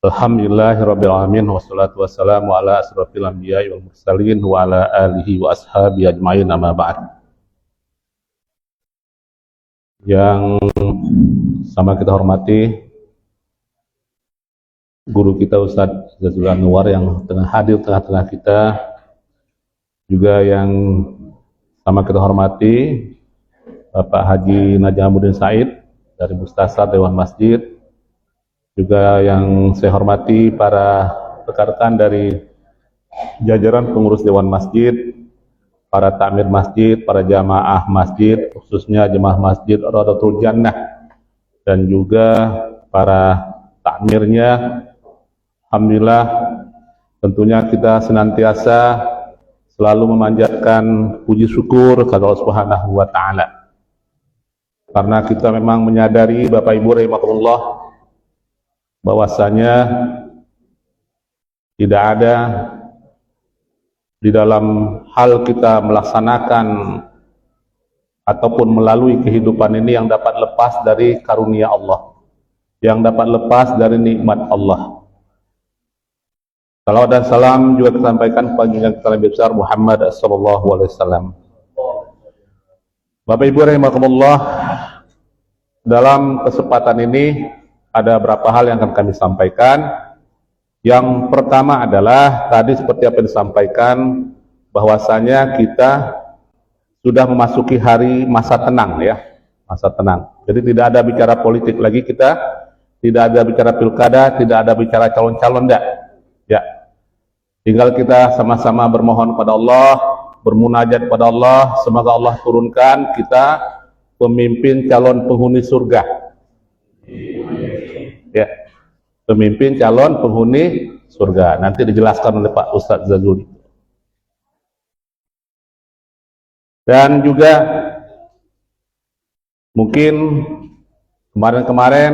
Alhamdulillahirrabbilalamin. Wassalatu wassalamu ala asrafil anbiya'i wal mursalin wa ala alihi wa ashabi ajma'in, amma ba'd. Yang sama kita hormati guru kita Ustadz Zazul Anwar yang tengah hadir tengah-tengah kita, juga yang sama kita hormati Bapak Haji Najamuddin Said dari Mustasar Dewan Masjid, juga yang saya hormati para rekan-rekan dari jajaran pengurus Dewan Masjid, para takmir masjid, para jamaah masjid, khususnya jemaah masjid Raudatul Jannah, dan juga para takmirnya. Alhamdulillah, tentunya kita senantiasa selalu memanjatkan puji syukur kepada Allah Subhanahu wa Ta'ala, karena kita memang menyadari Bapak Ibu rahimakumullah bahwasanya tidak ada di dalam hal kita melaksanakan ataupun melalui kehidupan ini yang dapat lepas dari karunia Allah, yang dapat lepas dari nikmat Allah. Salawat dan salam juga kita sampaikan kepada yang kita lebih besar Muhammad sallallahu alaihi wasallam. Bapak Ibu rahimakumullah, dalam kesempatan ini ada beberapa hal yang akan kami sampaikan. Yang pertama adalah tadi seperti apa yang disampaikan, bahwasanya kita sudah memasuki hari masa tenang ya, masa tenang. Jadi tidak ada bicara politik lagi kita, tidak ada bicara pilkada, tidak ada bicara calon-calon ya. Tinggal kita sama-sama bermohon kepada Allah, bermunajat kepada Allah, semoga Allah turunkan kita pemimpin calon penghuni surga. Ya, pemimpin calon penghuni surga. Nanti dijelaskan oleh Pak Ustadz Zazuli. Dan juga mungkin kemarin-kemarin,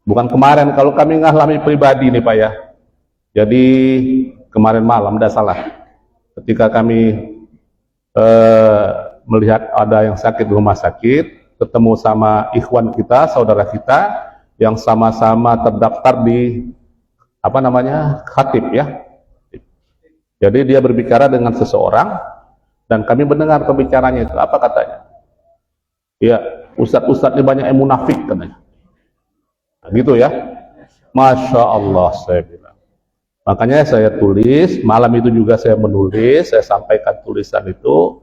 bukan kemarin, kalau kami ngalami pribadi nih Pak ya. Jadi kemarin malam, tidak salah, ketika kami melihat ada yang sakit di rumah sakit, ketemu sama ikhwan kita, saudara kita yang sama-sama terdaftar di khatib ya. Jadi dia berbicara dengan seseorang dan kami mendengar pembicaranya itu. Apa katanya? Ya, ustadz-ustadz ini banyak yang munafik katanya. Nah, gitu ya. Masya Allah, saya bilang. Makanya saya tulis, malam itu juga saya menulis, saya sampaikan tulisan itu.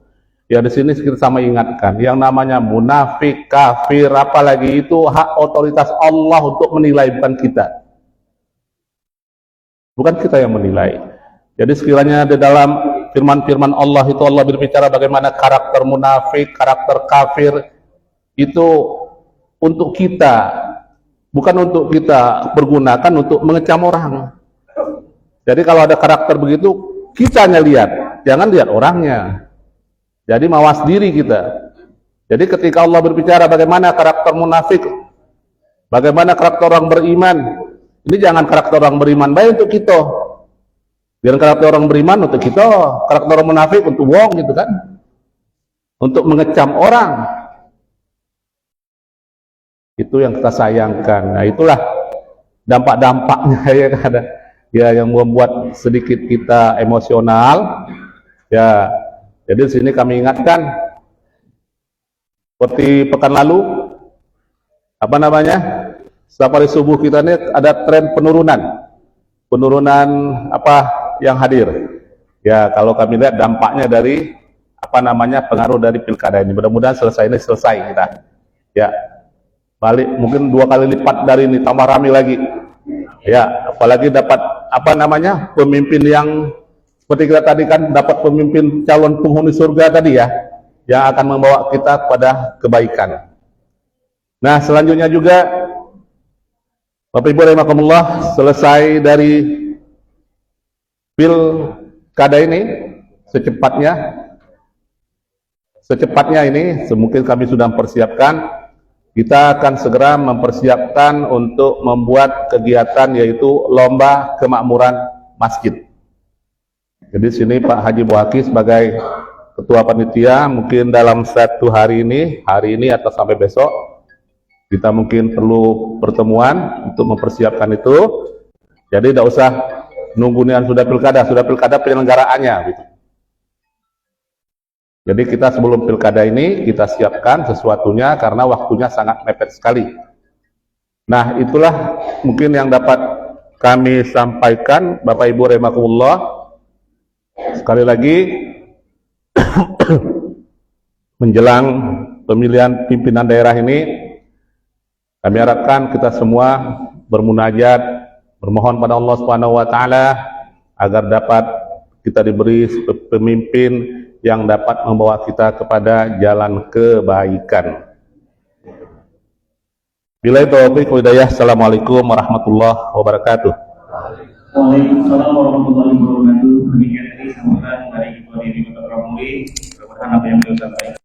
Ya di sini kita sama ingatkan, yang namanya munafik, kafir, apalagi itu hak otoritas Allah untuk menilai, bukan kita. Bukan kita yang menilai. Jadi sekiranya di dalam firman-firman Allah itu Allah berbicara bagaimana karakter munafik, karakter kafir itu untuk kita, bukan untuk kita pergunakan untuk mengecam orang. Jadi kalau ada karakter begitu, kitanya lihat, jangan lihat orangnya. Jadi mawas diri kita. Jadi ketika Allah berbicara bagaimana karakter munafik, bagaimana karakter orang beriman, ini jangan karakter orang beriman baik untuk kita. Jangan karakter orang beriman untuk kita, karakter orang munafik untuk wong gitu kan. Untuk mengecam orang. Itu yang kita sayangkan. Nah, itulah dampak-dampaknya ya kan. Ya, yang membuat sedikit kita emosional. Ya, jadi di sini kami ingatkan, seperti pekan lalu, setiap hari subuh kita ini ada tren penurunan yang hadir. Ya, kalau kami lihat dampaknya dari pengaruh dari pilkada ini. Mudah-mudahan selesai kita. Ya, balik mungkin 2 kali lipat dari ini, tambah ramai lagi. Ya, apalagi dapat pemimpin yang seperti kita tadi kan dapat pemimpin calon penghuni surga tadi ya, yang akan membawa kita kepada kebaikan. Nah, selanjutnya juga Bapak Ibu rahimakumullah, selesai dari pilkada ini secepatnya ini, mungkin kami sudah mempersiapkan, kita akan segera mempersiapkan untuk membuat kegiatan yaitu lomba kemakmuran masjid. Jadi sini Pak Haji Buhaki sebagai ketua panitia, mungkin dalam 1 hari ini atau sampai besok Kita mungkin perlu pertemuan untuk mempersiapkan itu. Jadi tidak usah nunggu nih sudah pilkada penyelenggaraannya gitu. Jadi kita sebelum pilkada ini kita siapkan sesuatunya karena waktunya sangat mepet sekali. Nah, itulah mungkin yang dapat kami sampaikan, Bapak Ibu rahimakumullah. Sekali lagi menjelang pemilihan pimpinan daerah ini, kami harapkan kita semua bermunajat, bermohon pada Allah Subhanahu wa taala agar dapat kita diberi pemimpin yang dapat membawa kita kepada jalan kebaikan. Bila itu hidayah. Assalamualaikum warahmatullahi wabarakatuh. Waalaikumsalam warahmatullahi wabarakatuh. Demikian tadi sambutan dari Ketua Diri Kota Trawangmuli. Mudah-mudahan apa yang beliau sampaikan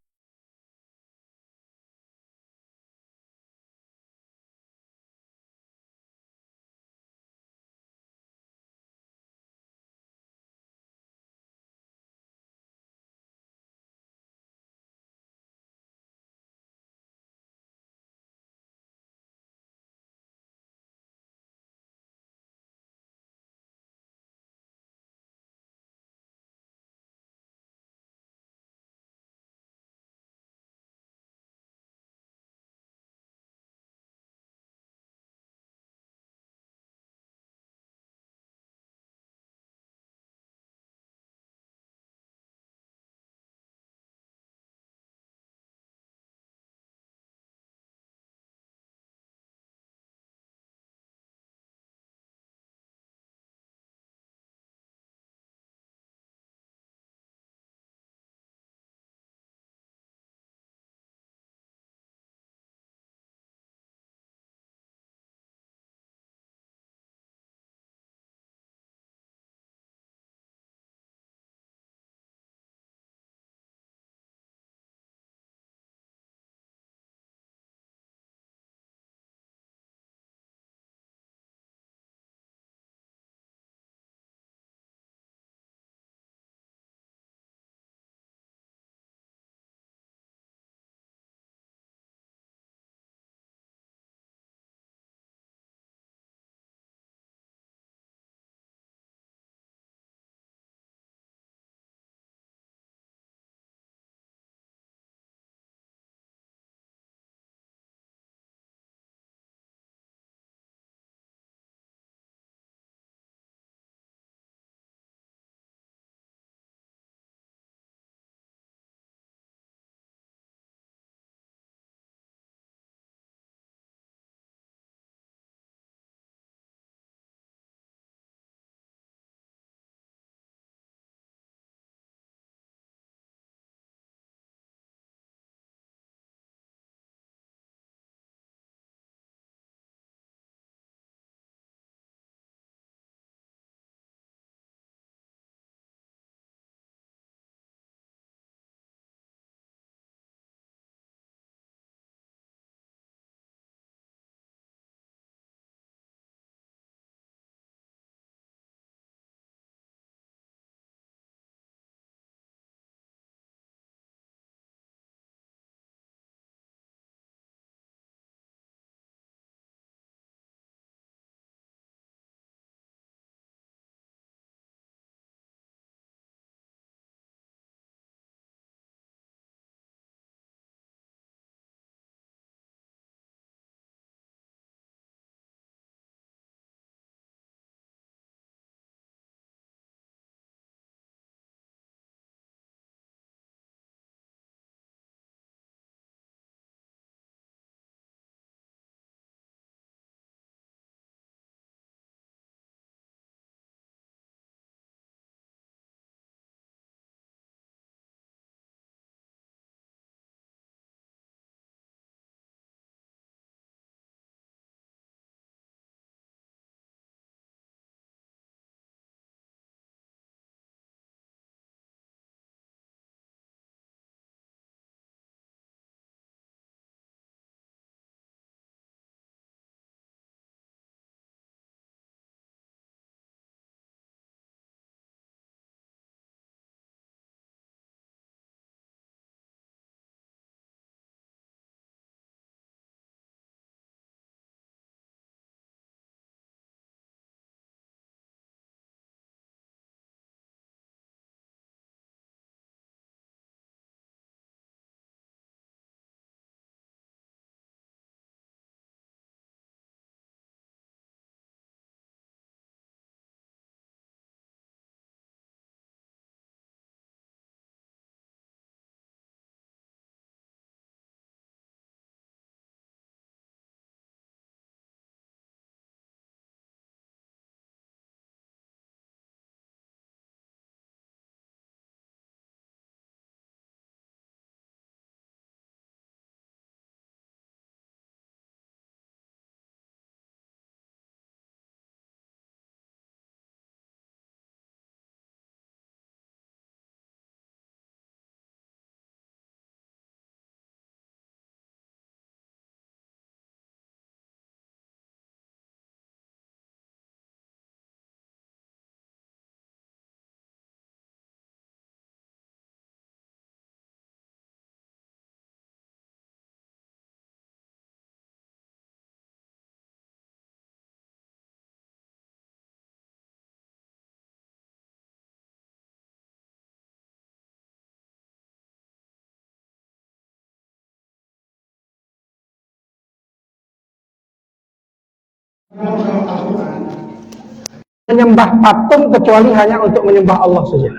menyembah patung kecuali hanya untuk menyembah Allah saja.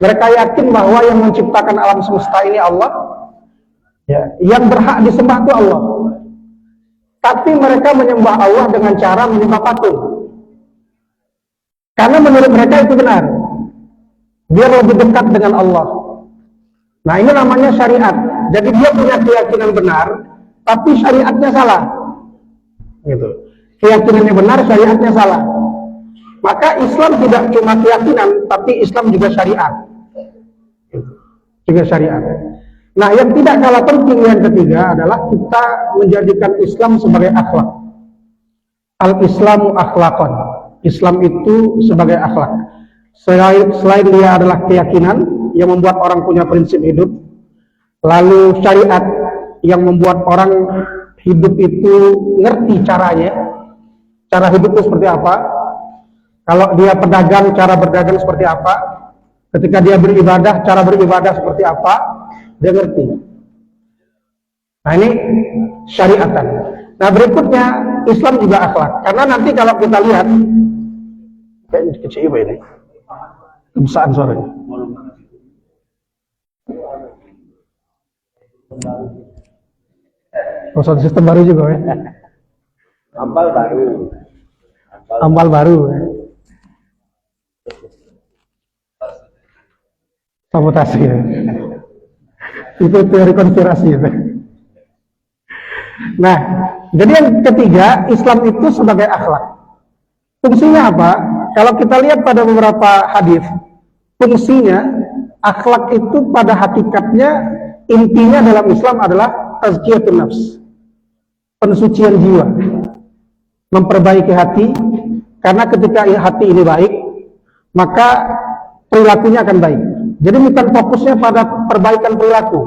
Mereka yakin bahwa yang menciptakan alam semesta ini Allah, ya, yang berhak disembah itu Allah. Tapi mereka menyembah Allah dengan cara menyembah patung. Karena menurut mereka itu benar. Biar lebih dekat dengan Allah. Nah, ini namanya syariat. Jadi dia punya keyakinan benar, tapi syariatnya salah. Gitu. Keyakinannya benar, syariatnya salah. Maka Islam tidak cuma keyakinan, tapi Islam juga syariat. Juga syariat. Nah, yang tidak kalah penting yang ketiga adalah kita menjadikan Islam sebagai akhlak. Al-Islamu akhlakon. Islam itu sebagai akhlak. Selain dia adalah keyakinan yang membuat orang punya prinsip hidup, lalu syariat yang membuat orang hidup itu ngerti caranya. Cara hidup itu seperti apa? Kalau dia pedagang, cara berdagang seperti apa? Ketika dia beribadah, cara beribadah seperti apa? Dia ngerti. Nah, ini syariatan. Nah, berikutnya Islam juga akhlak. Karena nanti kalau kita lihat, kayaknya kecil ini, kebesaran suaranya. Sound sistem baru juga ya. Ambal baru. Sabotase ya. Itu teori konspirasi itu. Nah, jadi yang ketiga, Islam itu sebagai akhlak. Fungsinya apa? Kalau kita lihat pada beberapa hadis, fungsinya akhlak itu pada hakikatnya intinya dalam Islam adalah tazkiyatun nafs, pensucian jiwa, memperbaiki hati. Karena ketika hati ini baik, maka perilakunya akan baik. Jadi bukan fokusnya pada perbaikan perilaku.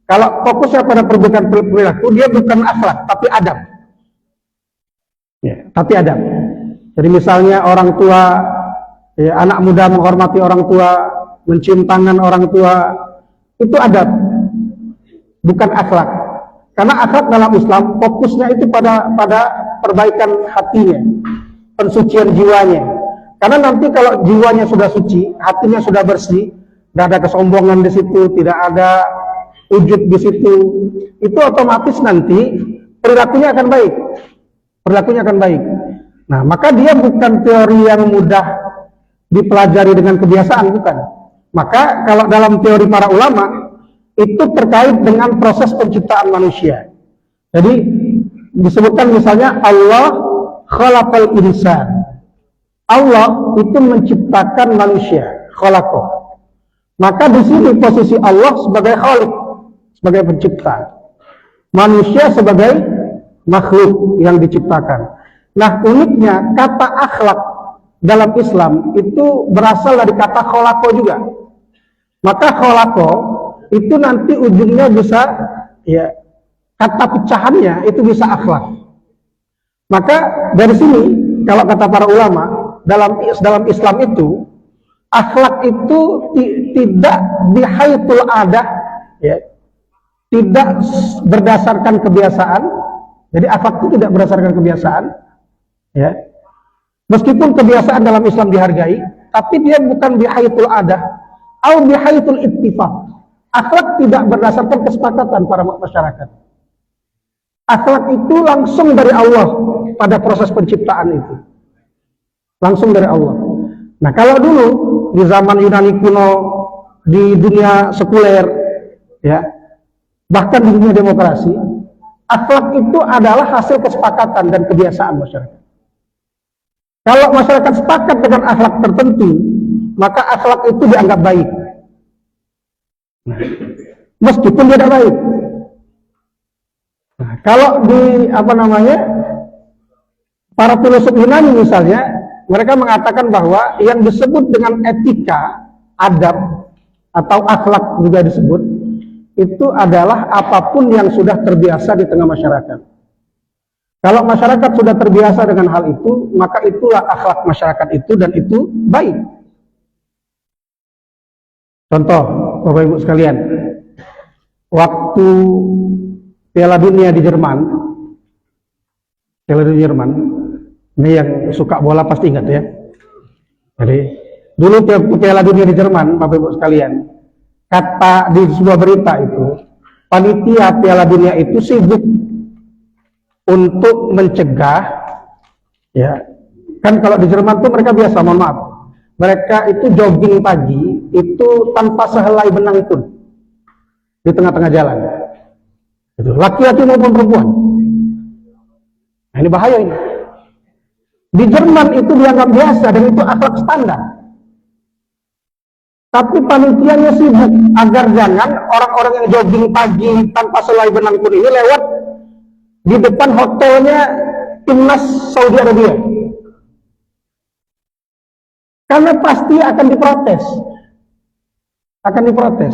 Kalau fokusnya pada perbaikan perilaku, dia bukan akhlak, tapi adab. Ya, tapi adab. Jadi misalnya orang tua, ya, anak muda menghormati orang tua, mencium tangan orang tua, itu adab, bukan akhlak. Karena akhlak dalam Islam fokusnya itu pada perbaikan hatinya, pensucian jiwanya. Karena nanti kalau jiwanya sudah suci, hatinya sudah bersih, tidak ada kesombongan di situ, tidak ada ujub di situ, itu otomatis nanti perilakunya akan baik. Perilakunya akan baik. Nah, maka dia bukan teori yang mudah dipelajari dengan kebiasaan, bukan. Maka kalau dalam teori para ulama, itu terkait dengan proses penciptaan manusia. Jadi disebutkan misalnya Allah khalaqal insan. Allah itu menciptakan manusia, khalaqah. Maka di sini posisi Allah sebagai khaliq, sebagai pencipta. Manusia sebagai makhluk yang diciptakan. Nah, uniknya kata akhlak dalam Islam itu berasal dari kata khalaqah juga. Maka khalaqah itu nanti ujungnya bisa, ya, kata pecahannya itu bisa akhlak. Maka dari sini kalau kata para ulama dalam Islam itu akhlak itu tidak bihaitul adah, ya, tidak berdasarkan kebiasaan. Jadi akhlak itu tidak berdasarkan kebiasaan, ya. Meskipun kebiasaan dalam Islam dihargai, tapi dia bukan bihaitul adah atau bihaitul ittifaq. Akhlak tidak berdasarkan kesepakatan para masyarakat. Akhlak itu langsung dari Allah pada proses penciptaan itu. Langsung dari Allah. Nah, kalau dulu di zaman Yunani kuno, di dunia sekuler, ya, bahkan di dunia demokrasi, akhlak itu adalah hasil kesepakatan dan kebiasaan masyarakat. Kalau masyarakat sepakat dengan akhlak tertentu, maka akhlak itu dianggap baik. Nah, meskipun tidak baik. Nah, kalau di para filosof Yunani misalnya, mereka mengatakan bahwa yang disebut dengan etika, adab atau akhlak juga disebut, itu adalah apapun yang sudah terbiasa di tengah masyarakat. Kalau masyarakat sudah terbiasa dengan hal itu, maka itulah akhlak masyarakat itu dan itu baik. Contoh, Bapak Ibu sekalian, waktu Piala Dunia di Jerman, Piala Dunia Jerman. Ini yang suka bola pasti ingat ya. Jadi dulu Piala Dunia di Jerman, Bapak Ibu sekalian, kata di sebuah berita itu, panitia Piala Dunia itu sibuk untuk mencegah, ya kan kalau di Jerman tuh mereka biasa, mohon maaf, mereka itu jogging pagi itu tanpa sehelai benang pun di tengah-tengah jalan, itu laki-laki maupun perempuan. Nah, ini bahaya ini. Di Jerman itu dianggap biasa dan itu akhlak standar. Tapi panitianya sibuk agar jangan orang-orang yang jogging pagi tanpa selai benang pun ini lewat di depan hotelnya timnas Saudi Arabia. Karena pasti akan diprotes. Akan diprotes.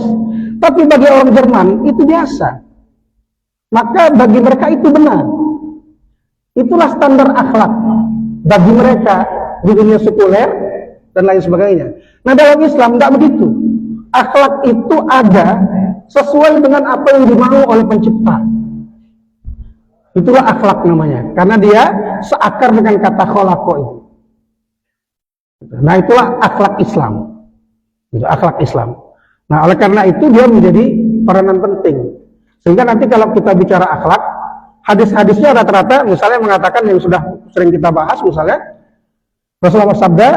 Tapi bagi orang Jerman itu biasa. Maka bagi mereka itu benar. Itulah standar akhlak bagi mereka di dunia sekuler dan lain sebagainya. Nah, dalam Islam tidak begitu. Akhlak itu ada sesuai dengan apa yang dimau oleh pencipta. Itulah akhlak namanya, karena dia seakar dengan kata khalaqa itu. Nah, itulah akhlak Islam. Itu akhlak Islam. Nah, oleh karena itu dia menjadi peranan penting. Sehingga nanti kalau kita bicara akhlak, hadis-hadisnya rata-rata misalnya mengatakan yang sudah sering kita bahas, misalnya Rasulullah sabda,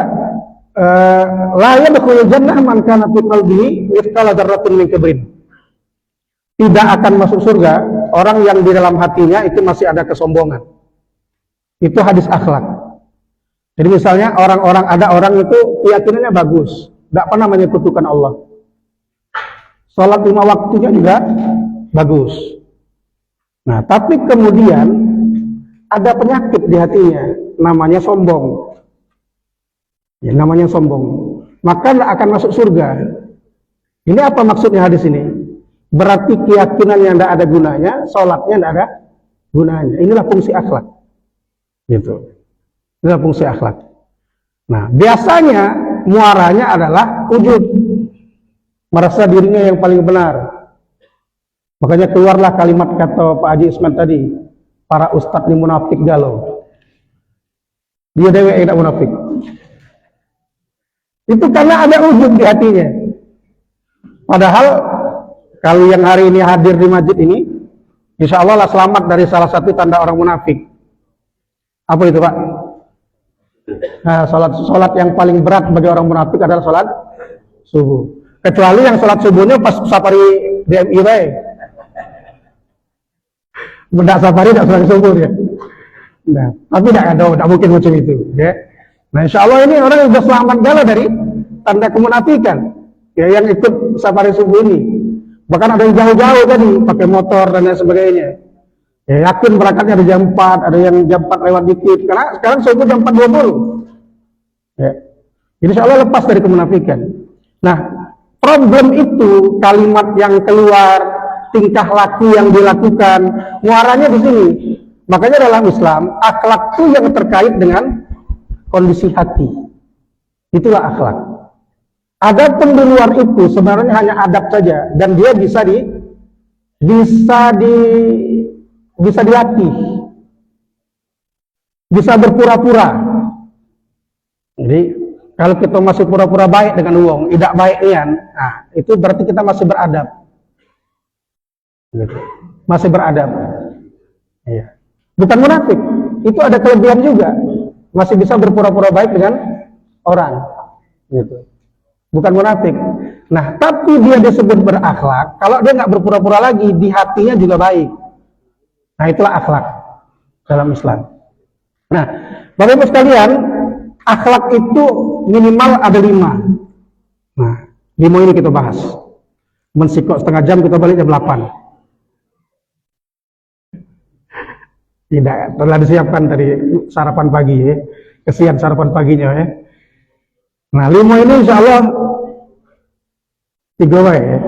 la yadkhulul jannah man kana fi qalbihi mithqala dzarratin min kibrin. Tidak akan masuk surga orang yang di dalam hatinya itu masih ada kesombongan. Itu hadis akhlak. Jadi misalnya ada orang itu keyakinannya bagus, tidak pernah menyekutukan Allah. Salat 5 waktunya juga bagus. Nah, tapi kemudian ada penyakit di hatinya, namanya sombong. Ya, namanya sombong. Maka tidak akan masuk surga. Ini apa maksudnya hadis ini? Berarti keyakinan yang tidak ada gunanya, sholatnya tidak ada gunanya. Inilah fungsi akhlak. Gitu. Inilah fungsi akhlak. Nah, biasanya muaranya adalah ujub. Merasa dirinya yang paling benar. Makanya keluarlah kalimat kata Pak Haji Isman tadi, para ustadz ini munafik galau. Dia dewe yang tidak munafik. Itu karena ada ujub di hatinya. Padahal kalau yang hari ini hadir di masjid ini, insya Allah lah selamat dari salah satu tanda orang munafik. Apa itu, Pak? Nah, sholat yang paling berat bagi orang munafik adalah sholat subuh. Kecuali yang sholat subuhnya pas safari DMI baik. Benda safari tidak sholat subuh dia. Nah, tapi tidak mungkin macam itu. Ya. Nah, insya Allah ini orang yang sudah selamat galau dari tanda kemunafikan. Ya, yang ikut safari subuh ini. Bahkan ada yang jauh-jauh tadi, pakai motor dan lain sebagainya. Ya, yakin berangkatnya ada jam 4, ada yang jam 4 lewat dikit. Karena sekarang subuh jam 4.20. Ya. Jadi insya Allah lepas dari kemunafikan. Nah, problem itu kalimat yang keluar, tingkah laku yang dilakukan, muaranya di sini. Makanya dalam Islam, akhlak itu yang terkait dengan kondisi hati. Itulah akhlak. Adapun di luar itu sebenarnya hanya adab saja dan dia bisa dilatih. Bisa berpura-pura. Jadi kalau kita masih pura-pura baik dengan uang, tidak baik nian, nah itu berarti kita masih beradab. Gitu. Masih beradab. Iya. Bukan munafik. Itu ada kelebihan juga. Masih bisa berpura-pura baik dengan orang. Gitu. Bukan munafik. Nah, tapi dia disebut berakhlak kalau dia nggak berpura-pura lagi, di hatinya juga baik. Nah, itulah akhlak dalam Islam. Nah, Bapak Ibu sekalian, akhlak itu minimal ada 5. Nah, 5 ini kita bahas. Mensikok setengah jam, kita balik jam 8. Tidak, telah disiapkan tadi sarapan pagi ya. Kesian sarapan paginya ya. Nah, 5 ini insya Allah 3 wae ya.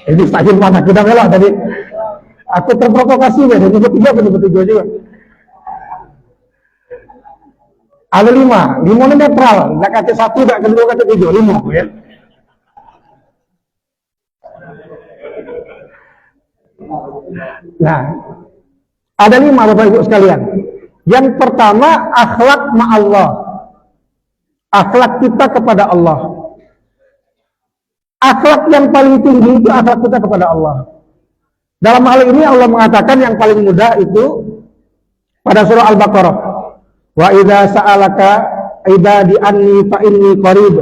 Ini saking panas kita melok tadi. Aku terprovokasi ya, jadi tiga juga. Ada 5 ini netral, nggak kata 1, nggak kedua, kata 3, 5 ya. Nah, ada 5 Bapak Ibu sekalian. Yang pertama, akhlak ma'allah. Akhlak kita kepada Allah. Akhlak yang paling tinggi itu akhlak kita kepada Allah. Dalam hal ini Allah mengatakan yang paling mudah itu pada surah Al-Baqarah. Wa idza sa'alaka ibadi anni fa inni qarib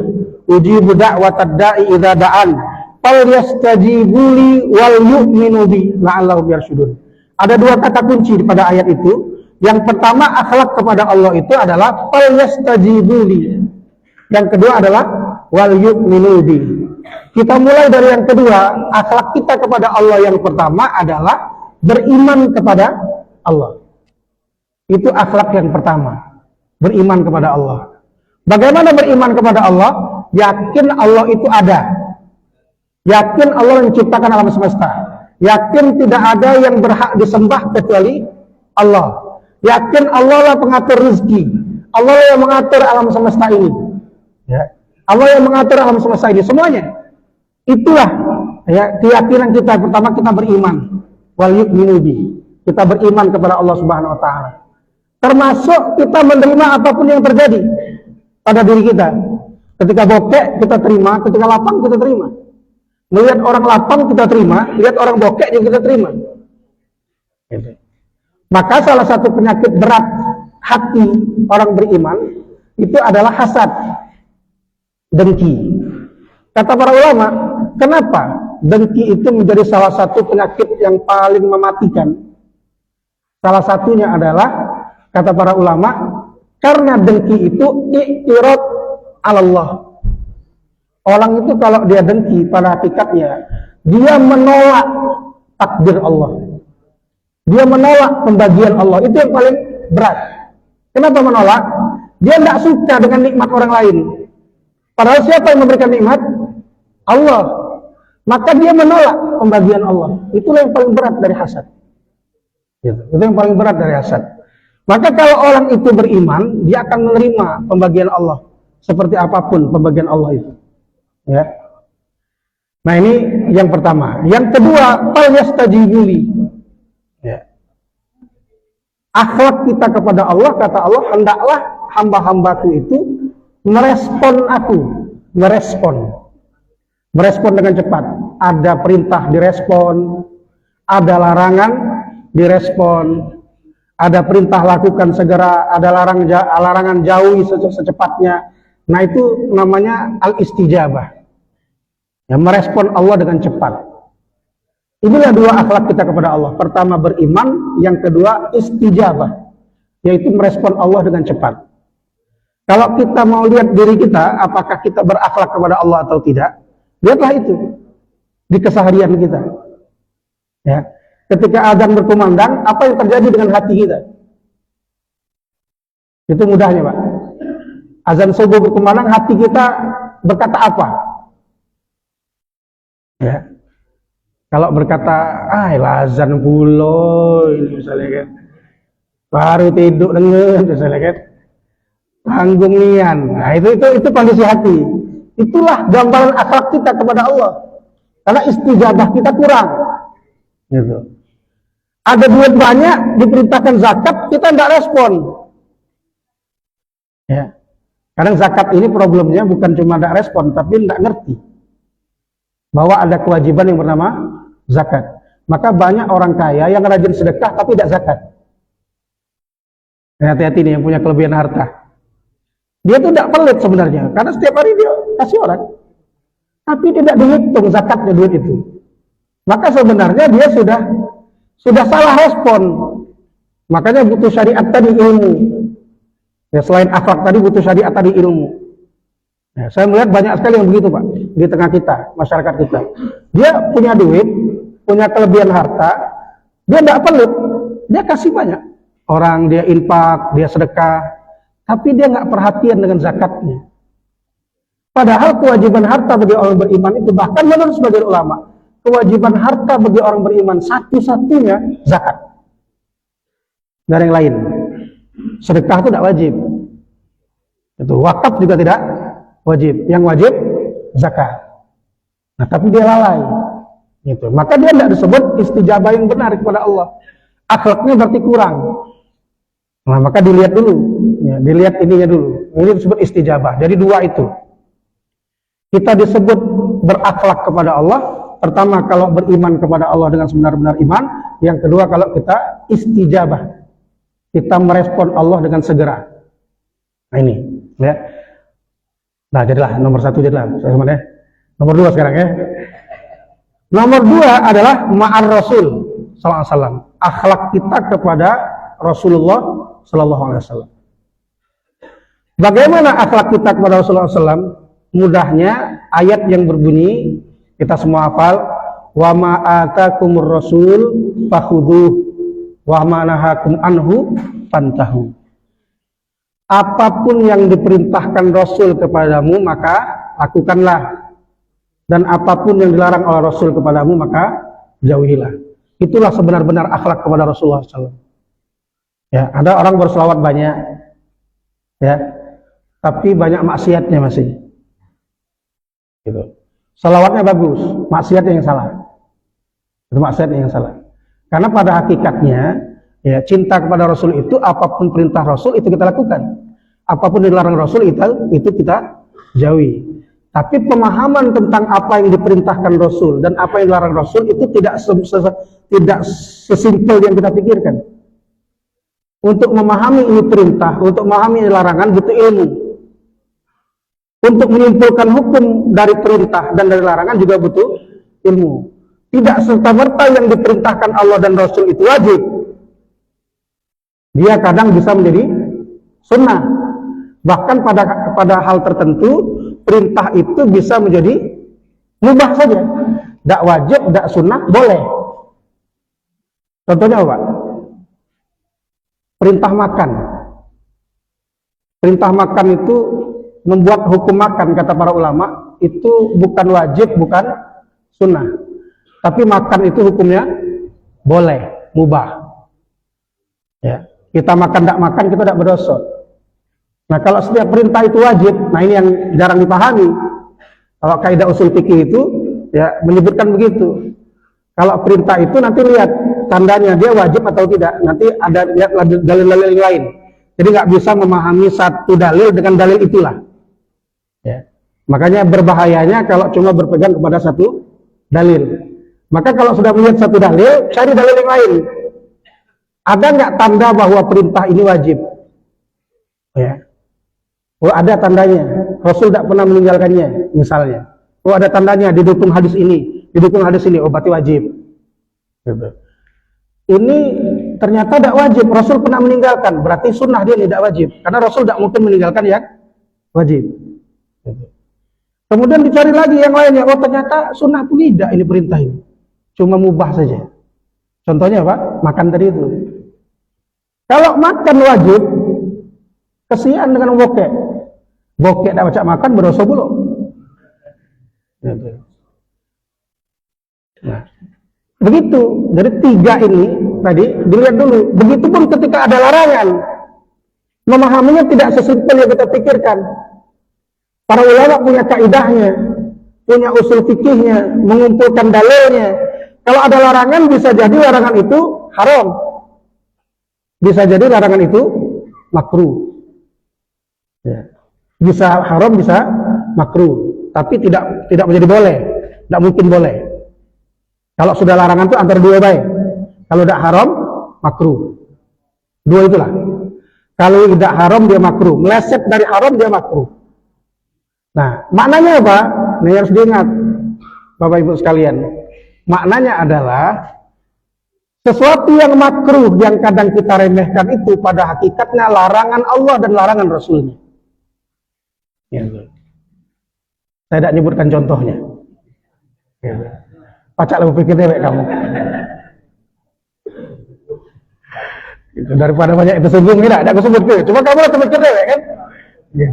ujibu da'watad da'i idza da'an falyastajibu li wal yu'minu bi la'allahum yarshudun. Ada 2 kata kunci pada ayat itu. Yang pertama, akhlak kepada Allah itu adalah falyastajibu li. Yang kedua adalah wal yu'minu bi. Kita mulai dari yang kedua. Akhlak kita kepada Allah yang pertama adalah beriman kepada Allah. Itu akhlak yang pertama, beriman kepada Allah. Bagaimana beriman kepada Allah? Yakin Allah itu ada. Yakin Allah menciptakan alam semesta. Yakin tidak ada yang berhak disembah kecuali Allah. Yakin Allah lah pengatur rezeki. Allah yang mengatur alam semesta ini. Ya. Allah yang mengatur alam semesta ini semuanya. Itulah ya keyakinan kita. Pertama, kita beriman. Wal yu'minu bi. Kita beriman kepada Allah Subhanahu wa taala. Termasuk kita menerima apapun yang terjadi pada diri kita. Ketika bokek kita terima, ketika lapang kita terima. Melihat orang lapang kita terima, lihat orang bokek yang kita terima. Maka salah satu penyakit berat hati orang beriman itu adalah hasad, dengki. Kata para ulama, kenapa dengki itu menjadi salah satu penyakit yang paling mematikan? Salah satunya adalah, kata para ulama, karena dengki itu i'tirad 'ala Allah. Orang itu kalau dia dengki pada hakikatnya, dia menolak takdir Allah. Dia menolak pembagian Allah. Itu yang paling berat. Kenapa menolak? Dia tidak suka dengan nikmat orang lain. Padahal siapa yang memberikan nikmat? Allah. Maka dia menolak pembagian Allah. Itulah yang paling berat dari hasad. Itu yang paling berat dari hasad. Maka kalau orang itu beriman, dia akan menerima pembagian Allah. Seperti apapun pembagian Allah itu. Ya. Nah, ini yang pertama. Yang kedua, falyastajibu li. Ya. Akhlak kita kepada Allah, kata Allah, hendaklah hamba-hambaku itu merespon aku. Merespon dengan cepat. Ada perintah direspon, ada larangan direspon, ada perintah lakukan segera, ada larangan jauhi secepatnya. Nah, itu namanya al-istijabah. Ya, merespon Allah dengan cepat. Inilah 2 akhlak kita kepada Allah. Pertama beriman, yang kedua istijabah, yaitu merespon Allah dengan cepat. Kalau kita mau lihat diri kita, apakah kita berakhlak kepada Allah atau tidak, lihatlah itu di keseharian kita. Ya, ketika azan berkumandang, apa yang terjadi dengan hati kita? Itu mudahnya, Pak. Azan subuh berkumandang, hati kita berkata apa? Ya. Kalau berkata, azan pulo, ini misalnya kan, baru tidur dengan, misalnya kan, tanggung nian. Nah, itu kondisi hati. Itulah gambaran akhlak kita kepada Allah. Karena istijabah kita kurang. Gitu. Ada duit banyak, diperintahkan zakat, kita tidak respon. Ya. Kadang zakat ini problemnya bukan cuma tidak respon, tapi tidak ngerti bahwa ada kewajiban yang bernama zakat. Maka banyak orang kaya yang rajin sedekah tapi tidak zakat. Hati-hati nih yang punya kelebihan harta. Dia tuh tidak pelit sebenarnya, karena setiap hari dia kasih orang, tapi tidak dihitung zakatnya duit itu. Maka sebenarnya dia sudah salah respon. Makanya butuh syariat tadi, ilmu. Ya, selain akhlak tadi butuh syariat tadi, ilmu. Ya, saya melihat banyak sekali yang begitu, Pak, di tengah kita, masyarakat kita. Dia punya duit, punya kelebihan harta, dia tidak pelit, dia kasih banyak. Orang dia infak, dia sedekah, tapi dia nggak perhatian dengan zakatnya. Padahal kewajiban harta bagi orang beriman itu, bahkan menurut sebagian ulama, kewajiban harta bagi orang beriman satu-satunya zakat. Nggak ada yang lain. Sedekah itu tidak wajib. Itu wakaf juga tidak wajib. Yang wajib zakat. Nah, tapi dia lalai. Gitu. Maka dia tidak disebut istijabah yang benar kepada Allah. Akhlaknya berarti kurang. Nah, maka dilihat dulu, ya, dilihat ininya dulu. Ini disebut istijabah. Jadi dua itu. Kita disebut berakhlak kepada Allah. Pertama kalau beriman kepada Allah dengan sebenar-benar iman. Yang kedua kalau kita istijabah. Kita merespon Allah dengan segera. Nah ini, ya. Nah jadilah nomor satu jadilah. Ya. Nomor dua sekarang ya. Nomor dua adalah ma'ar Rasul sallallahu alaihi wasallam. Akhlak kita kepada Rasulullah sallallahu alaihi wasallam. Bagaimana akhlak kita kepada Rasulullah SAW? Mudahnya ayat yang berbunyi kita semua hafal, wa ma atakumur rasul fakhudhuh wa ma nahakum anhu fantahu. Apapun yang diperintahkan Rasul kepadamu maka lakukanlah. Dan apapun yang dilarang oleh Rasul kepadamu maka jauhilah. Itulah sebenar-benar akhlak kepada Rasulullah SAW. Ya, ada orang berselawat banyak, ya, tapi banyak maksiatnya masih. Gitu. Selawatnya bagus, maksiatnya yang salah. Itu maksiatnya yang salah. Karena pada hakikatnya, ya, cinta kepada Rasul itu apapun perintah Rasul itu kita lakukan. Apapun yang dilarang Rasul itu kita jauhi. Tapi pemahaman tentang apa yang diperintahkan Rasul dan apa yang dilarang Rasul itu tidak sesimpel yang kita pikirkan. Untuk memahami ini perintah, untuk memahami ini larangan butuh ilmu. Untuk menyimpulkan hukum dari perintah dan dari larangan juga butuh ilmu. Tidak serta-merta yang diperintahkan Allah dan Rasul itu wajib. Dia kadang bisa menjadi sunnah. Bahkan pada hal tertentu perintah itu bisa menjadi mubah saja. Tidak wajib, tidak sunnah, boleh. Contohnya apa? Perintah makan. Perintah makan itu membuat hukum makan, kata para ulama, itu bukan wajib, bukan sunnah. Tapi makan itu hukumnya boleh, mubah. Ya. Kita makan, tidak makan, kita tidak berdosa. Nah kalau setiap perintah itu wajib, nah ini yang jarang dipahami. Kalau kaidah usul fikih itu ya menyebutkan begitu. Kalau perintah itu nanti lihat tandanya dia wajib atau tidak. Nanti ada lihat dalil-dalil yang lain. Jadi nggak bisa memahami satu dalil dengan dalil itulah. Ya. Makanya berbahayanya kalau cuma berpegang kepada satu dalil. Maka kalau sudah melihat satu dalil, cari dalil yang lain. Ada nggak tanda bahwa perintah ini wajib? Ya. Oh ada tandanya, Rasul tidak pernah meninggalkannya, misalnya. Oh ada tandanya, didukung hadis ini, oh berarti wajib. Gitu. Ini ternyata tidak wajib, Rasul pernah meninggalkan, berarti sunnah dia tidak wajib. Karena Rasul tidak mungkin meninggalkan yang wajib. Gitu. Kemudian dicari lagi yang lainnya, oh ternyata sunnah pun tidak ini perintah ini. Cuma mubah saja. Contohnya apa? Makan tadi itu. Kalau makan wajib, kesian dengan bokek. Bokek tidak baca makan berdosa pula. Nah, begitu. Jadi tiga ini tadi dilihat dulu. Begitupun ketika ada larangan, memahaminya tidak sesimpel yang kita pikirkan. Para ulama punya kaidahnya, punya usul fikihnya, mengumpulkan dalilnya. Kalau ada larangan bisa jadi larangan itu haram, bisa jadi larangan itu makruh. Ya. Bisa haram, bisa makruh, tapi tidak menjadi boleh, tidak mungkin boleh. Kalau sudah larangan itu antara dua baik. Kalau tidak haram, makruh. Dua itulah. Kalau tidak haram dia makruh, meleset dari haram dia makruh. Nah, maknanya apa? Ini harus diingat, Bapak Ibu sekalian. Maknanya adalah sesuatu yang makruh yang kadang kita remehkan itu pada hakikatnya larangan Allah dan larangan Rasulnya. Ya. Saya tidak nyebutkan contohnya. Ya. Pacak lebih pikir dewek kamu. Itu daripada banyak itu sebelum tidak aku sebut ke. Cuma kamu harus pikir dewek kan? Ya.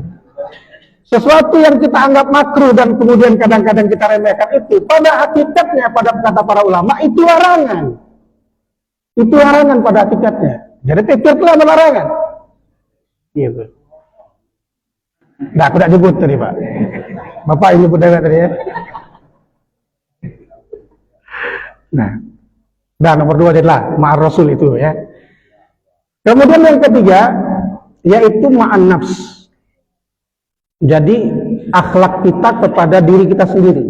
Sesuatu yang kita anggap makruh dan kemudian kadang-kadang kita remehkan itu pada hakikatnya pada kata para ulama itu larangan. Itu larangan pada hakikatnya. Jadi pikirlah larangan. Gitu. Nah, aku tidak nyebut tadi Pak. Bapak ini nyebut tadi ya. Nah, dan nomor 2 adalah ma'ar rasul itu ya. Kemudian yang ketiga yaitu ma'an nafs. Jadi akhlak kita kepada diri kita sendiri.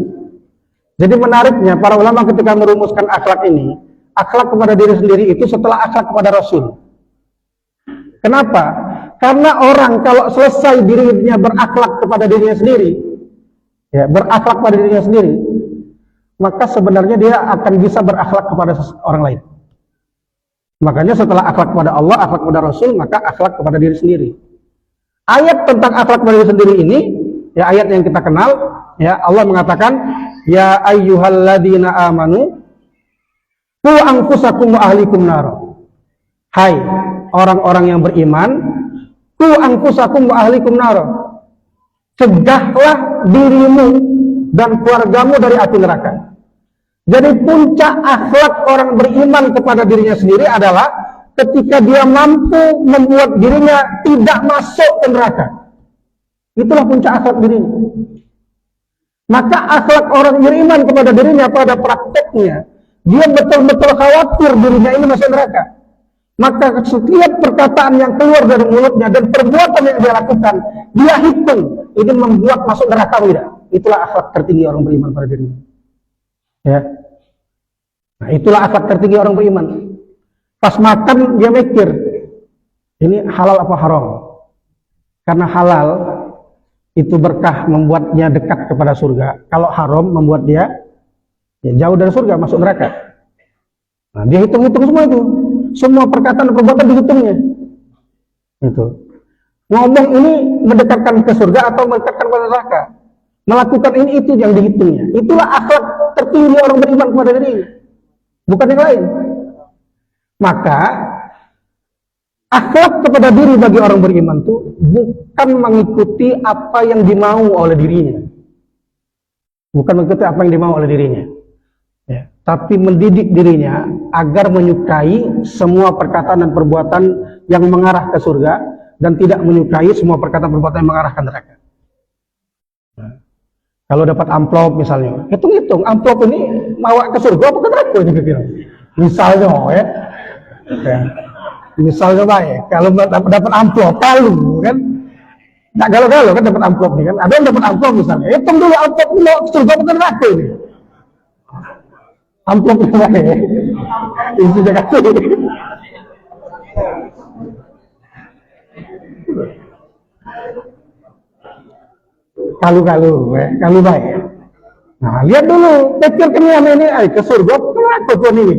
Jadi menariknya para ulama ketika merumuskan akhlak ini, akhlak kepada diri sendiri itu setelah akhlak kepada Rasul. Kenapa? Karena orang kalau selesai dirinya berakhlak kepada dirinya sendiri, ya, berakhlak pada dirinya sendiri, maka sebenarnya dia akan bisa berakhlak kepada orang lain. Makanya setelah akhlak kepada Allah, akhlak kepada Rasul, maka akhlak kepada diri sendiri. Ayat tentang akhlak kepada diri sendiri ini, ya ayat yang kita kenal, ya Allah mengatakan, ya ayyuhalladzina amanu qu anfusakum wa ahlikum nar. Hai orang-orang yang beriman, qu anfusakum wa ahlikum nar. Cegahlah dirimu dan keluargamu dari api neraka. Jadi puncak akhlak orang beriman kepada dirinya sendiri adalah ketika dia mampu membuat dirinya tidak masuk ke neraka. Itulah puncak akhlak dirinya. Maka akhlak orang beriman kepada dirinya pada prakteknya, dia betul-betul khawatir dirinya ini masuk neraka. Maka setiap perkataan yang keluar dari mulutnya dan perbuatan yang dia lakukan, dia hitung ini membuat masuk neraka tidak. Itulah akhlak tertinggi orang beriman pada dirinya. Ya. Nah, itulah akhlak tertinggi orang beriman. Pas makan dia mikir, ini halal apa haram? Karena halal itu berkah membuatnya dekat kepada surga. Kalau haram membuat dia ya, jauh dari surga, masuk neraka. Nah, dia hitung-hitung semua itu. Semua perkataan dan perbuatan dihitungnya. Itu. Ngomong ini mendekatkan ke surga atau mendekatkan ke neraka. Melakukan ini itu yang dihitungnya. Itulah akhlak tertinggi orang beriman kepada dirinya. Bukan yang lain. Maka akhlak kepada diri bagi orang beriman itu bukan mengikuti apa yang dimau oleh dirinya. Bukan mengikuti apa yang dimau oleh dirinya. Ya. Tapi mendidik dirinya agar menyukai semua perkataan dan perbuatan yang mengarah ke surga dan tidak menyukai semua perkataan dan perbuatan yang mengarah ke neraka. Nah. Kalau dapat amplop misalnya, hitung-hitung amplop ini bawa ke surga apa ke neraka kira-kira. Misalnya ya. Ya. Misalnya baik, kalau dapat amplop palu kan, nggak galau-galau kan dapat amplop nih kan, ada yang dapat amplop misalnya, hitung dulu amplop ini mau surga bukan neraka ini, amplop ini baik, isi Jakarta. Kalu baik. Nah lihat dulu, pikirkan ini, ke surga bukan neraka tuan ini.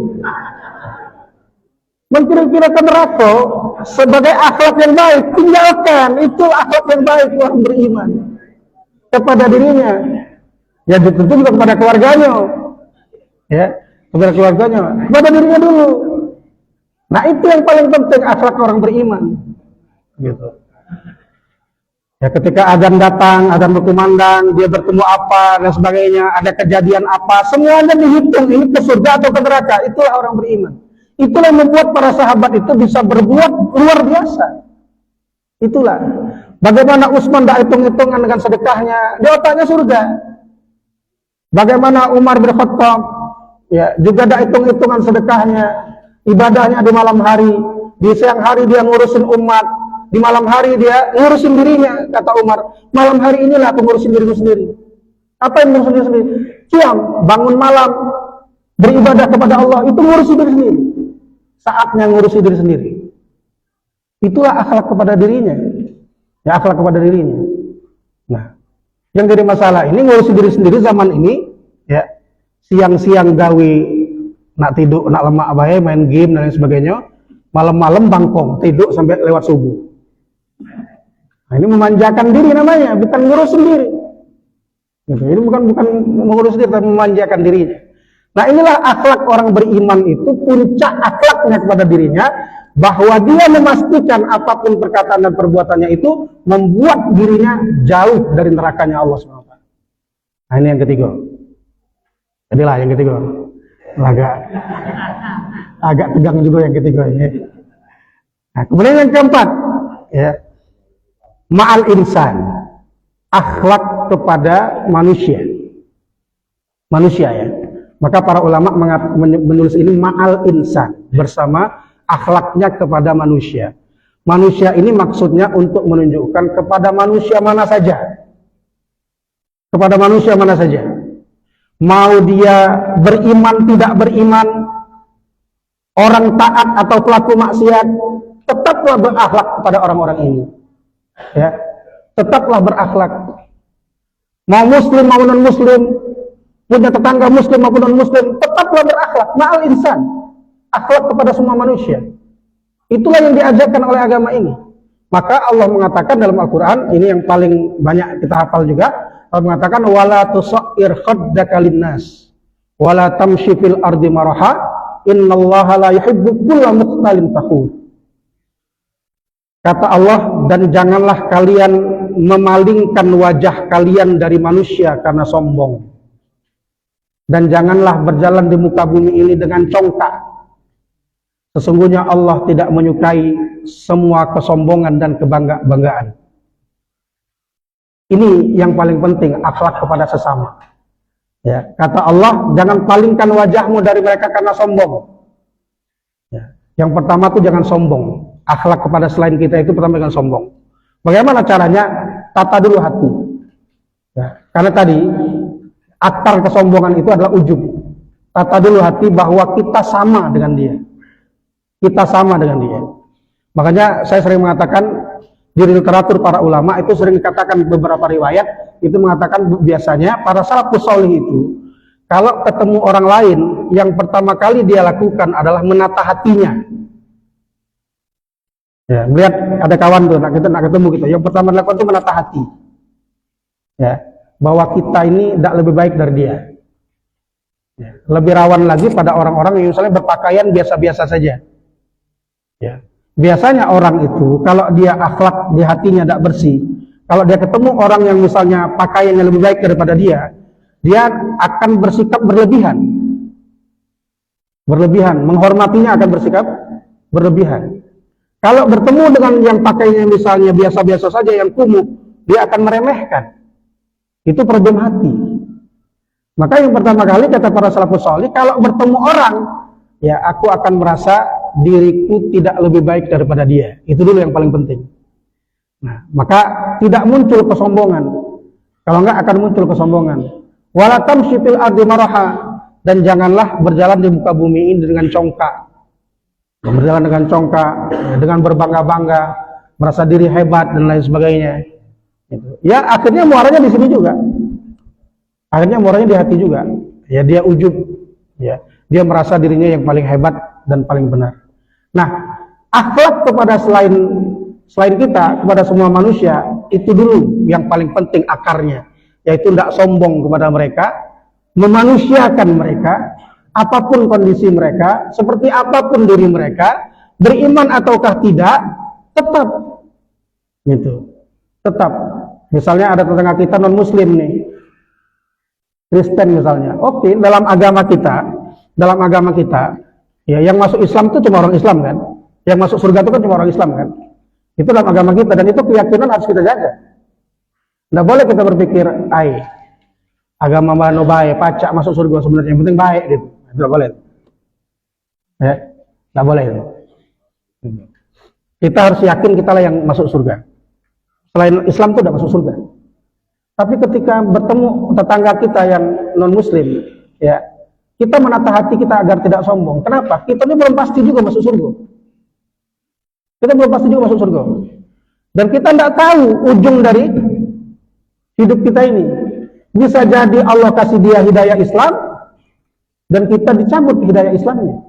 Mengkira-kirakan neraka sebagai akhlak yang baik, tinggalkan. Itu akhlak yang baik orang beriman kepada dirinya. Ya tentu juga kepada keluarganya. Ya, kepada keluarganya, kepada dirinya dulu. Nah, itu yang paling penting akhlak orang beriman. Gitu. Ya ketika azan datang, azan berkumandang, dia bertemu apa dan sebagainya, ada kejadian apa, semuanya dihitung ini ke surga atau ke neraka. Itulah orang beriman. Itulah yang membuat para sahabat itu bisa berbuat luar biasa. Itulah. Bagaimana Utsman tidak hitung-hitungan dengan sedekahnya, di otaknya surga. Bagaimana Umar bin Khattab, ya juga tidak hitung-hitungan sedekahnya, ibadahnya di malam hari, di siang hari dia ngurusin umat, di malam hari dia ngurusin dirinya, kata Umar. Malam hari inilah aku ngurusin diriku sendiri. Apa yang ngurusin diri sendiri? Qiyam, bangun malam, beribadah kepada Allah, itu ngurusin diri sendiri. Saatnya ngurusi diri sendiri. Itulah akhlak kepada dirinya. Ya akhlak kepada dirinya. Nah, yang jadi masalah ini ngurusi diri sendiri zaman ini, ya siang-siang gawe, nak tidur, nak lemak bae, main game dan lain sebagainya. Malam-malam bangkong, tidur sampai lewat subuh. Nah, ini memanjakan diri namanya, bukan ngurusin diri. Gitu. Ini bukan mengurus diri, tapi memanjakan dirinya. Nah inilah akhlak orang beriman itu, puncak akhlaknya kepada dirinya, bahwa dia memastikan apapun perkataan dan perbuatannya itu membuat dirinya jauh dari nerakanya Allah SWT. Nah ini yang ketiga. Jadilah yang ketiga. Agak tegang juga yang ketiga ini. Nah kemudian yang keempat, ya, ma'al insan, akhlak kepada manusia. Manusia ya. Maka para ulama menulis ini ma'al insan, bersama akhlaknya kepada manusia. Manusia ini maksudnya untuk menunjukkan kepada manusia mana saja. Kepada manusia mana saja. Mau dia beriman, tidak beriman, orang taat atau pelaku maksiat, tetaplah berakhlak kepada orang-orang ini. Ya, tetaplah berakhlak. Mau muslim mau non muslim, punya tetangga muslim maupun non muslim, tetaplah berakhlak. Ma'al insan, akhlak kepada semua manusia. Itulah yang diajarkan oleh agama ini. Maka Allah mengatakan dalam Al-Quran, ini yang paling banyak kita hafal juga, Allah mengatakan wala tusair khaddaka linnas wala tamshi fil ardi maraha innallaha la yuhibbu kulla mukhtalin fakhur. Kata Allah, dan janganlah kalian memalingkan wajah kalian dari manusia karena sombong, dan janganlah berjalan di muka bumi ini dengan congkak. Sesungguhnya Allah tidak menyukai semua kesombongan dan kebanggaan. Ini yang paling penting, akhlak kepada sesama. Ya, kata Allah, jangan palingkan wajahmu dari mereka karena sombong. Ya, yang pertama tuh jangan sombong. Akhlak kepada selain kita itu pertama jangan sombong. Bagaimana caranya? Tata dulu hati. Ya, karena tadi akar kesombongan itu adalah ujub. Tata dulu hati bahwa kita sama dengan dia. Kita sama dengan dia. Makanya saya sering mengatakan di literatur para ulama itu sering dikatakan beberapa riwayat itu mengatakan biasanya para salafus sholih itu kalau ketemu orang lain yang pertama kali dia lakukan adalah menata hatinya. Ya, melihat ada kawan tuh nak ketemu kita, yang pertama dilakukan itu menata hati. Ya, bahwa kita ini tidak lebih baik dari dia. Ya, lebih rawan lagi pada orang-orang yang misalnya berpakaian biasa-biasa saja. Ya. Biasanya orang itu kalau dia akhlak di hatinya tidak bersih, kalau dia ketemu orang yang misalnya pakaiannya lebih baik daripada dia akan bersikap berlebihan, menghormatinya akan bersikap berlebihan. Kalau bertemu dengan yang pakaiannya misalnya biasa-biasa saja, yang kumuh, dia akan meremehkan. Itu problem hati. Maka yang pertama kali kata para salafus sholih, kalau bertemu orang, ya aku akan merasa diriku tidak lebih baik daripada dia. Itu dulu yang paling penting. Nah, maka tidak muncul kesombongan. Kalau enggak akan muncul kesombongan. Wala tamshi fil ardi maraha, dan janganlah berjalan di muka bumi ini dengan congkak. Berjalan dengan congkak, dengan berbangga-bangga, merasa diri hebat dan lain sebagainya. Ya, akhirnya muaranya di sini juga. Akhirnya muaranya di hati juga. Ya, dia ujub. Ya, dia merasa dirinya yang paling hebat dan paling benar. Nah, akhlak kepada selain kita, kepada semua manusia, itu dulu yang paling penting akarnya, yaitu tidak sombong kepada mereka, memanusiakan mereka, apapun kondisi mereka, seperti apapun diri mereka, beriman ataukah tidak, tetap gitu. Tetap. Misalnya ada tetangga kita non muslim nih, Kristen misalnya. Oke, dalam agama kita, ya yang masuk Islam itu cuma orang Islam kan, yang masuk surga itu kan cuma orang Islam kan. Itu dalam agama kita, dan itu keyakinan harus kita jaga. Tidak boleh kita berpikir, agama mana baik, pacak masuk surga, sebenarnya yang penting baik gitu. Tidak boleh. Ya, tidak boleh itu. Kita harus yakin kita lah yang masuk surga. Selain Islam itu tidak masuk surga. Tapi ketika bertemu tetangga kita yang non muslim, ya, kita menata hati kita agar tidak sombong. Kenapa? Kita ini belum pasti juga masuk surga. Dan kita tidak tahu ujung dari hidup kita ini. Bisa jadi Allah kasih dia hidayah Islam, dan kita dicabut hidayah Islamnya.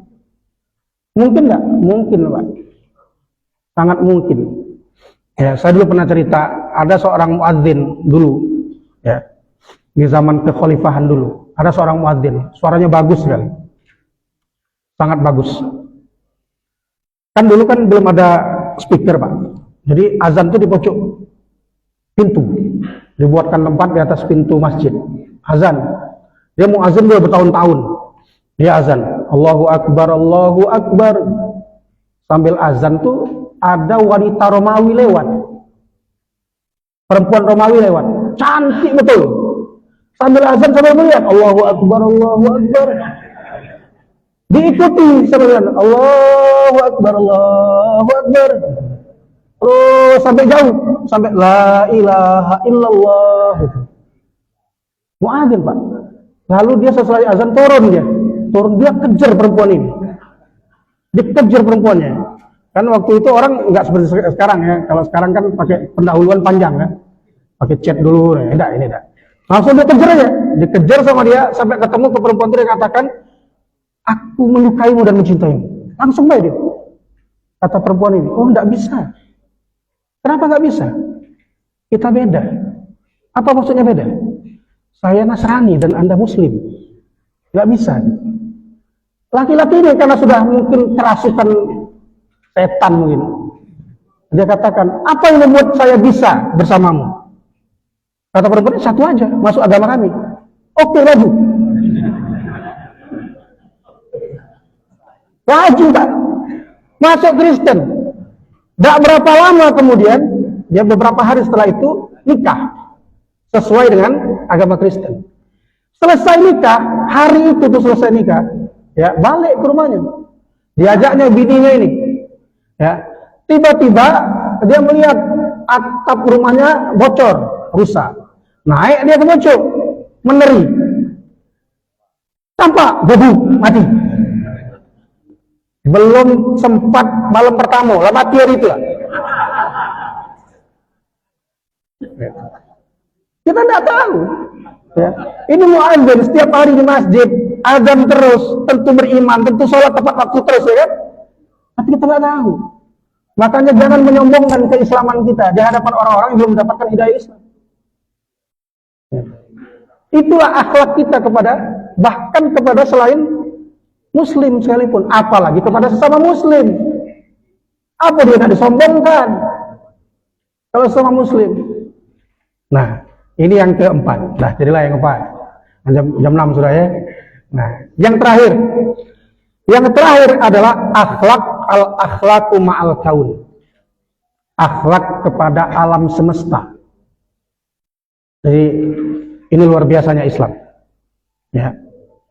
Mungkin nggak? Mungkin, Pak. Sangat mungkin. Ya, saya dulu pernah cerita, ada seorang muadzin dulu, ya, di zaman kekhalifahan dulu. Ada seorang muadzin, suaranya bagus sekali, sangat bagus. Kan dulu kan belum ada speaker, Pak. Jadi azan itu di pojok pintu, dibuatkan tempat di atas pintu masjid. Azan, dia mau azan dia bertahun-tahun. Dia azan, Allahu Akbar, Allahu Akbar. Sambil azan tuh ada wanita Romawi lewat, perempuan Romawi lewat, cantik betul. Sambil azan sambil melihat Allahu Akbar, Allahu Akbar. Diikuti sambil Allahu Akbar, Allahu Akbar. Oh, sampai jauh, sampai la ilaha illallah. Muadzin, Pak. Lalu dia sesuai azan turun dia kejar perempuan ini. Dikejar perempuannya. Kan waktu itu orang nggak seperti sekarang ya. Kalau sekarang kan pakai pendahuluan panjang kan. Pakai chat dulu, ini enggak. Langsung dia kejar aja. Dikejar sama dia sampai ketemu ke perempuan itu, dia katakan, aku menyukaimu dan mencintaimu. Langsung baik dia. Kata perempuan ini, oh enggak bisa. Kenapa enggak bisa? Kita beda. Apa maksudnya beda? Saya Nasrani dan Anda Muslim. Enggak bisa. Laki-laki ini karena sudah mungkin kerasukan setan mungkin. Dia katakan, apa yang membuat saya bisa bersamamu? Kata perempuan, satu aja, masuk agama kami. Oke, laju. Laju, Pak. Masuk Kristen. Tidak berapa lama kemudian, dia beberapa hari setelah itu nikah. Sesuai dengan agama Kristen. Selesai nikah, hari itu tuh selesai nikah, ya balik ke rumahnya. Diajaknya bininya ini. Ya, tiba-tiba dia melihat atap rumahnya bocor, rusak. Naik dia ke pojok, meneri. Tampak debu mati. Belum sempat malam pertama, lah mati hari itu lah. Kita tidak tahu. Ya. Ini muadzin setiap hari di masjid, azan terus, tentu beriman, tentu sholat tepat waktu terus, ya kan? Tapi kita tidak tahu. Makanya jangan menyombongkan keislaman kita di hadapan orang-orang yang belum mendapatkan hidayah Islam. Itulah akhlak kita bahkan kepada selain Muslim sekalipun, apalagi kepada sesama Muslim. Apa dia tidak disombongkan kalau sesama Muslim? Nah, ini yang keempat. Nah, jadilah yang keempat. Jam 6 sudah ya. Nah, yang terakhir adalah akhlaqu ma'al kaun. Akhlak kepada alam semesta. Jadi ini luar biasanya Islam. Ya.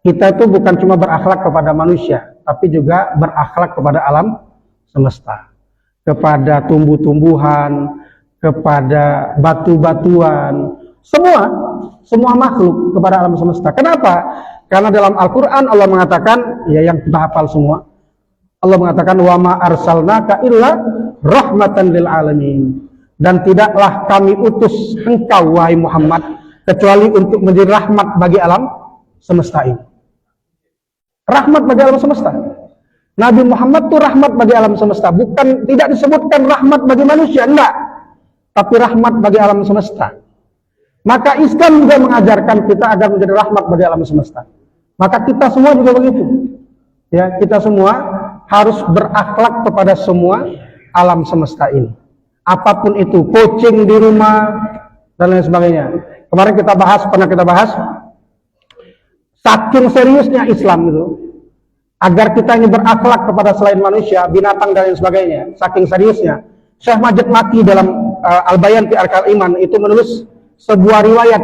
Kita itu bukan cuma berakhlak kepada manusia, tapi juga berakhlak kepada alam semesta. Kepada tumbuh-tumbuhan, kepada batu-batuan, semua makhluk kepada alam semesta. Kenapa? Karena dalam Al-Quran Allah mengatakan, ya yang kita hafal semua, Allah mengatakan wa ma arsalnaka illa rahmatan lil alamin. Dan tidaklah kami utus engkau wahai Muhammad kecuali untuk menjadi rahmat bagi alam semesta ini. Rahmat bagi alam semesta. Nabi Muhammad itu rahmat bagi alam semesta, bukan tidak disebutkan rahmat bagi manusia, enggak, tapi rahmat bagi alam semesta. Maka Islam juga mengajarkan kita agar menjadi rahmat bagi alam semesta. Maka kita semua juga begitu. Ya, kita semua harus berakhlak kepada semua alam semesta ini. Apapun itu, kucing di rumah dan lain sebagainya. Kemarin pernah kita bahas saking seriusnya Islam itu, agar kita ini berakhlak kepada selain manusia, binatang dan lain sebagainya. Saking seriusnya, Syekh Majid Maki dalam Al-Bayan fi Arkal Iman itu menulis sebuah riwayat.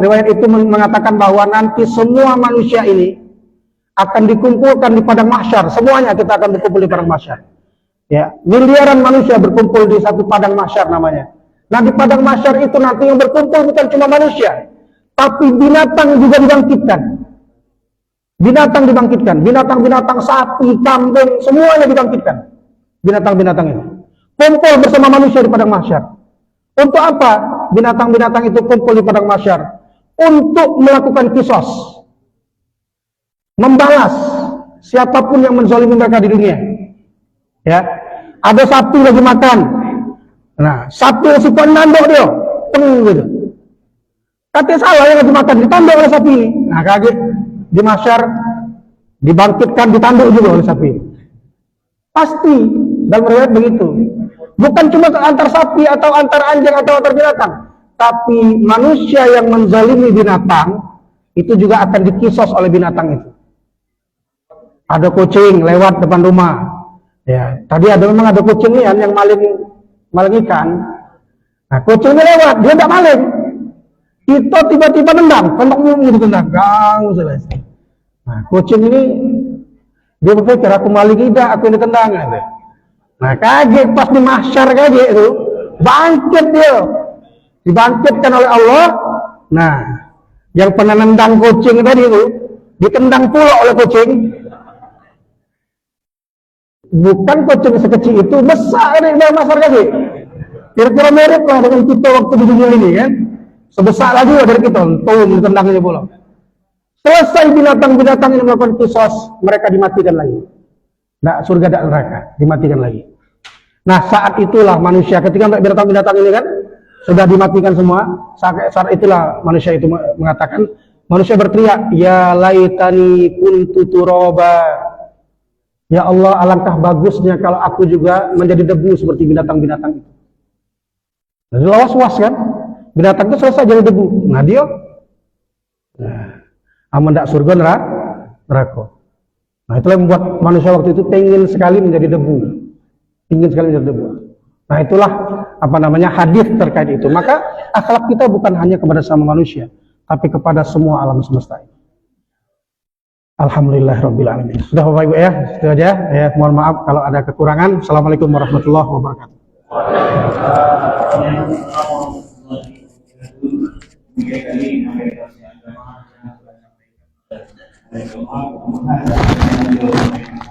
Riwayat itu mengatakan bahwa nanti semua manusia ini akan dikumpulkan di padang mahsyar. Semuanya kita akan berkumpul di padang mahsyar. Ya, miliaran manusia berkumpul di satu padang mahsyar namanya. Nah, di padang mahsyar itu nanti yang berkumpul bukan cuma manusia, tapi binatang juga dibangkitkan. Binatang-binatang sapi, kambing, semuanya dibangkitkan. Binatang-binatang itu kumpul bersama manusia di padang mahsyar. Untuk apa binatang-binatang itu kumpul di padang mahsyar? Untuk melakukan kisos, membalas siapapun yang menzalimi mereka di dunia. Ya, ada sapi lagi makan. Nah, sapi yang suka nanduk dia, gitu. Katanya salah yang lagi makan, ditanduk oleh sapi ini. Nah, kaget di mahsyar dibangkitkan, ditanduk juga oleh sapi. Pasti dalam riwayat begitu. Bukan cuma antar sapi atau antar anjing atau antar binatang, tapi manusia yang menzalimi binatang itu juga akan dikisos oleh binatang itu. Ada kucing lewat depan rumah. Ya, tadi memang ada kucing nih yang maling ikan. Nah, kucingnya lewat, dia tidak maling. Kita tiba-tiba nendang, pendoknya gitu tendang, gang selesai. Nah, kucing ini dia berpikir aku maling tidak, aku ini tendang gitu. Nah, kaget pas di mahsyar kaget itu, bangkit dia, dibangkitkan oleh Allah. Nah, yang pernah nendang kucing tadi itu, ditendang pula oleh kucing. Bukan kucing sekecil itu, besar ini dalam mahsyar kaget. Kira-kira mirip lah dengan kita waktu di dunia ini kan. Sebesar lagi dari kita, ditendangnya pula. Selesai binatang-binatang yang melakukan kisos, mereka dimatikan lagi. Nah, surga dan neraka, dimatikan lagi. Nah, saat itulah manusia, ketika binatang-binatang ini kan, sudah dimatikan semua, saat itulah manusia itu mengatakan, manusia berteriak, ya laitani kuntu turaba. Ya Allah, alangkah bagusnya kalau aku juga menjadi debu seperti binatang-binatang itu. Jadi was-was kan, binatang itu selesai jadi debu. Nah, dia aman surga neraka. Nah, itulah yang membuat manusia waktu itu pengen sekali menjadi debu. Nah, itulah hadis terkait itu. Maka akhlak kita bukan hanya kepada sama manusia, tapi kepada semua alam semesta ini. Alhamdulillahirabbil alamin. Sudah Bapak Ibu ya, itu aja. Ya, mohon maaf kalau ada kekurangan. Assalamualaikum warahmatullahi wabarakatuh. Waalaikumsalam.